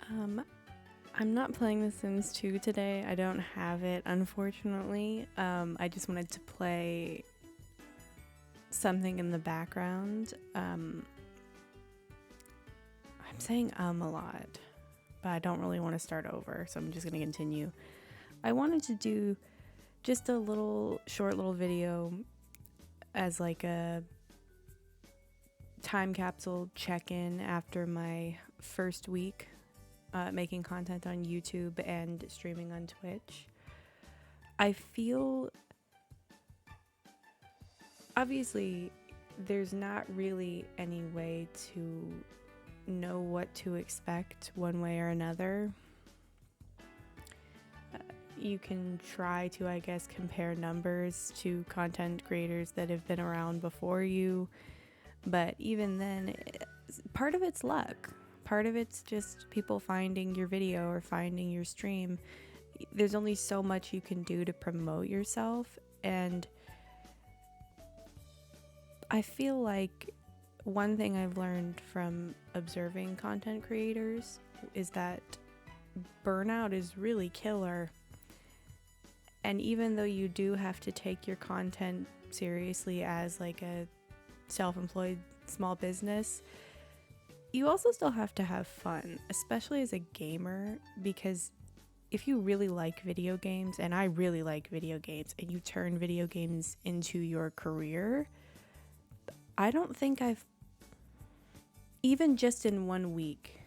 I'm not playing The Sims 2 today. I don't have it, unfortunately. I just wanted to play something in the background. I'm saying a lot, but I don't really want to start over, so I'm just going to continue. I wanted to do just a short little video as like a time capsule check-in after my first week making content on YouTube and streaming on Twitch. I feel obviously there's not really any way to know what to expect one way or another. You can try to, I guess, compare numbers to content creators that have been around before you, but even then, part of it's luck. Part of it's just people finding your video or finding your stream. There's only so much you can do to promote yourself, and I feel like one thing I've learned from observing content creators is that burnout is really killer. And even though you do have to take your content seriously as like a self-employed small business, you also still have to have fun, especially as a gamer, because if you really like video games, and I really like video games, and you turn video games into your career, I don't think even just in 1 week,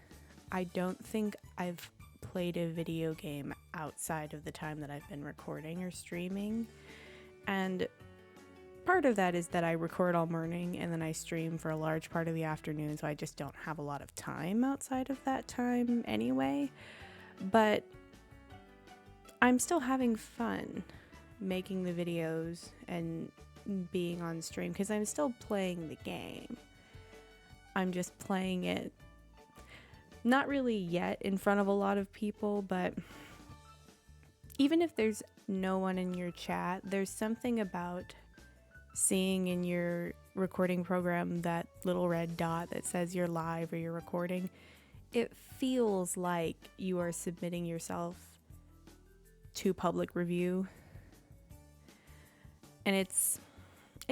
I don't think I've played a video game outside of the time that I've been recording or streaming. And part of that is that I record all morning and then I stream for a large part of the afternoon, so I just don't have a lot of time outside of that time anyway. But I'm still having fun making the videos and being on stream because I'm still playing the game. I'm just playing it not really yet in front of a lot of people, but even if there's no one in your chat, there's something about seeing in your recording program that little red dot that says you're live or you're recording. It feels like you are submitting yourself to public review, and it's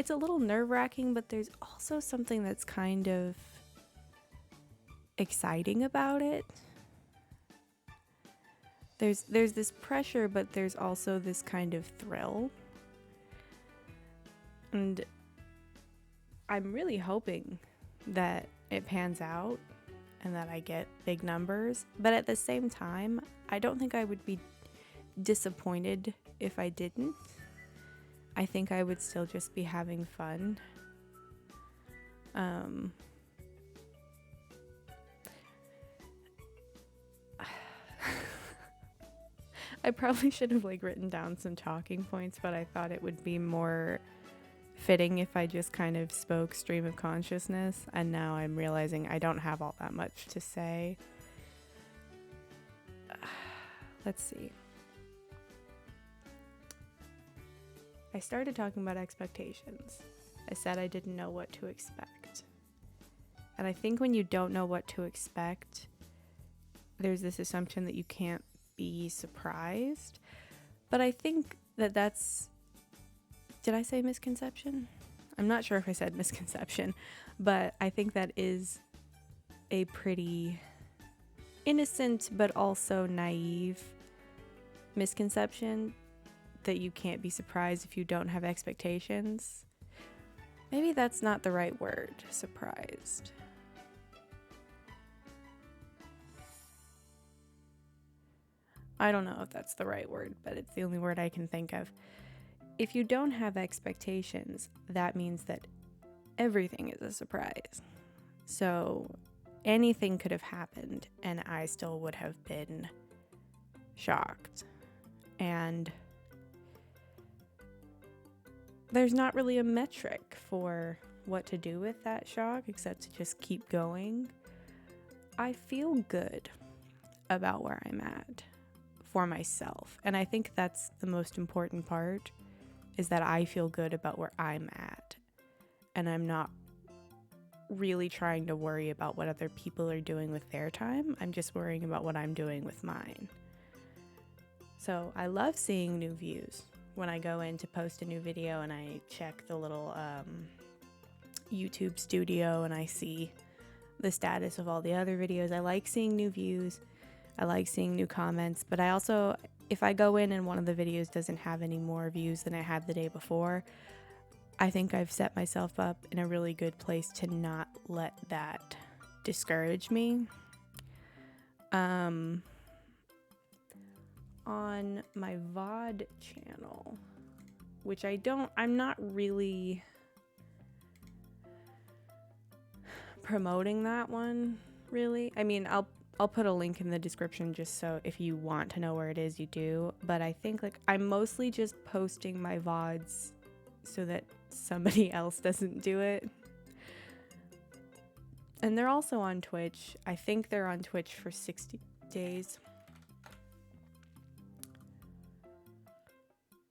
a little nerve-wracking, but there's also something that's kind of exciting about it. There's this pressure, but there's also this kind of thrill. And I'm really hoping that it pans out and that I get big numbers. But at the same time, I don't think I would be disappointed if I didn't. I think I would still just be having fun. I probably should have written down some talking points, but I thought it would be more fitting if I just kind of spoke stream of consciousness, and now I'm realizing I don't have all that much to say. Let's see. I started talking about expectations. I said I didn't know what to expect. And I think when you don't know what to expect, there's this assumption that you can't be surprised. But I think that's... Did I say misconception? I'm not sure if I said misconception, but I think that is a pretty innocent but also naive misconception, that you can't be surprised if you don't have expectations. Maybe that's not the right word, surprised. I don't know if that's the right word, but it's the only word I can think of. If you don't have expectations, that means that everything is a surprise. So anything could have happened and I still would have been shocked. And there's not really a metric for what to do with that shock except to just keep going. I feel good about where I'm at for myself. And I think that's the most important part, is that I feel good about where I'm at. And I'm not really trying to worry about what other people are doing with their time. I'm just worrying about what I'm doing with mine. So I love seeing new views. When I go in to post a new video and I check the little YouTube studio and I see the status of all the other videos, I like seeing new views. I like seeing new comments, but I also, if I go in and one of the videos doesn't have any more views than I had the day before, I think I've set myself up in a really good place to not let that discourage me. On my VOD channel, which I'm not really promoting that one, really. I mean, I'll put a link in the description just so if you want to know where it is, you do. But I think like I'm mostly just posting my VODs so that somebody else doesn't do it. And they're also on Twitch. I think they're on Twitch for 60 days.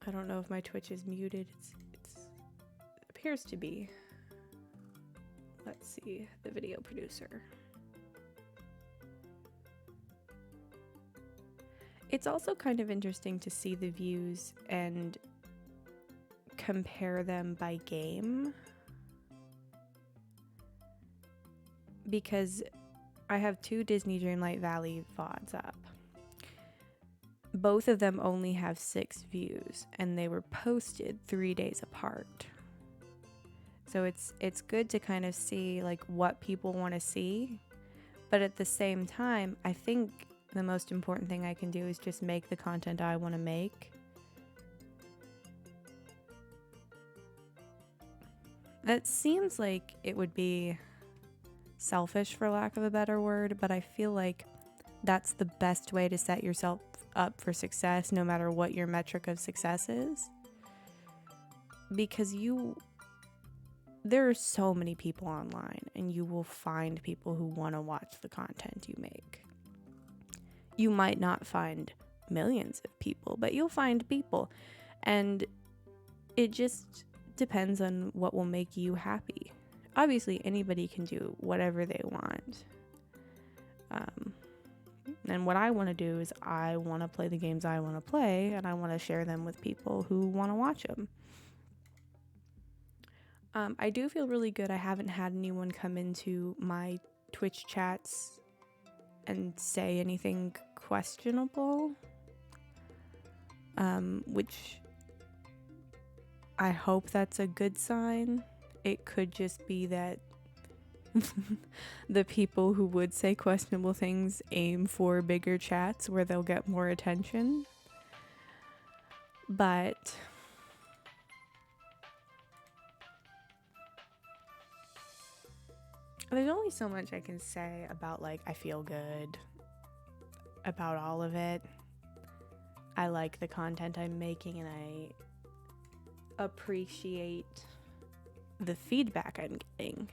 I don't know if my Twitch is muted. It appears to be. Let's see, the video producer. It's also kind of interesting to see the views and compare them by game, because I have 2 Disney Dreamlight Valley VODs up. Both of them only have 6 views and they were posted 3 days apart. So it's good to kind of see like what people want to see, but at the same time, I think the most important thing I can do is just make the content I want to make. That seems like it would be selfish, for lack of a better word, but I feel like that's the best way to set yourself up for success, no matter what your metric of success is. Because there are so many people online, and you will find people who want to watch the content you make. You might not find millions of people, but you'll find people. And it just depends on what will make you happy. Obviously, anybody can do whatever they want. And what I want to do is I want to play the games I want to play, and I want to share them with people who want to watch them. I do feel really good. I haven't had anyone come into my Twitch chats and say anything questionable, which I hope that's a good sign. It could just be that the people who would say questionable things aim for bigger chats where they'll get more attention. But there's only so much I can say about, like, I feel good about all of it. I like the content I'm making, and I appreciate the feedback I'm getting.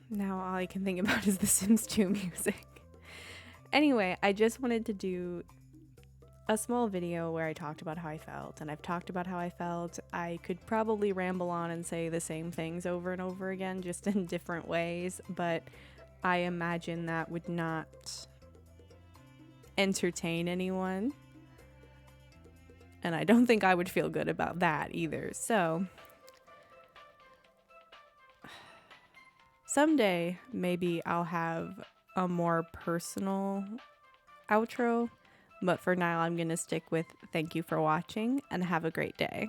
Now all I can think about is the Sims 2 music. Anyway, I just wanted to do a small video where I talked about how I felt, and I've talked about how I felt. I could probably ramble on and say the same things over and over again, just in different ways, but I imagine that would not entertain anyone. And I don't think I would feel good about that either. So someday, maybe I'll have a more personal outro. But for now, I'm going to stick with thank you for watching and have a great day.